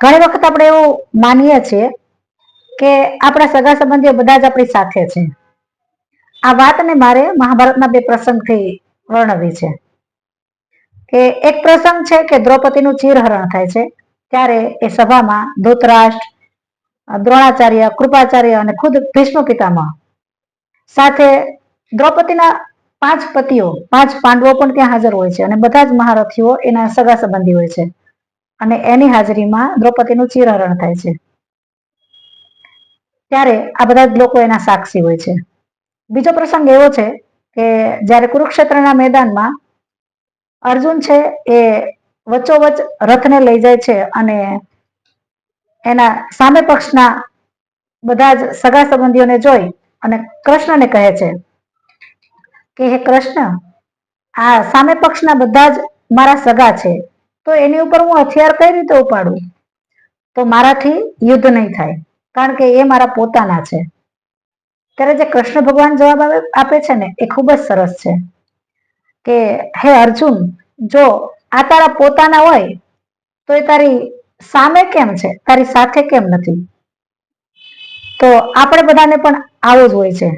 ઘણી વખત આપણે એવું માનીએ છીએ કે આપણા સગા સંબંધીઓ બધા જ આપણી સાથે છે. આ વાતને મારે મહાભારતના બે પ્રસંગથી વર્ણવી છે. કે એક પ્રસંગ છે કે દ્રૌપદીનું ચીરહરણ થાય છે. ત્યારે એ સભામાં ધૃતરાષ્ટ્ર, દ્રોણાચાર્ય, કૃપાચાર્ય અને ખુદ ભીષ્મ પિતામહ સાથે દ્રૌપદીના 5 પતિઓ, 5 પાંડવો પણ ત્યાં હાજર હોય છે અને બધા જ મહારથીઓ એના સગા સંબંધી હોય છે. અને એની હાજરીમાં દ્રૌપદીનું ચીરહરણ થાય છે. ત્યારે આ બધા જ લોકો એના સાક્ષી હોય છે. બીજો પ્રસંગ એવો છે કે જ્યારે કુરુક્ષેત્રના મેદાનમાં અર્જુન છે એ વચ્ચોવચ રથને લઈ જાય છે અને એના સામે પક્ષના બધા જ સગા સંબંધીઓને જોઈ અને કૃષ્ણને કહે છે કે હે કૃષ્ણ, આ સામે પક્ષના બધા જ મારા સગા છે, તો એની ઉપર હું હથિયાર કઈ રીતે ઉપાડું? તો મારાથી યુદ્ધ નહીં થાય, કારણ કે એ મારા પોતાના છે. ત્યારે જે કૃષ્ણ ભગવાન જવાબ આપે છે ને એ ખૂબ જ સરસ છે કે હે અર્જુન, જો આ તારા પોતાના હોય તો એ તારી સામે કેમ છે, તારી સાથે કેમ નથી? તો આપણે બધાને પણ આવો જ હોય છે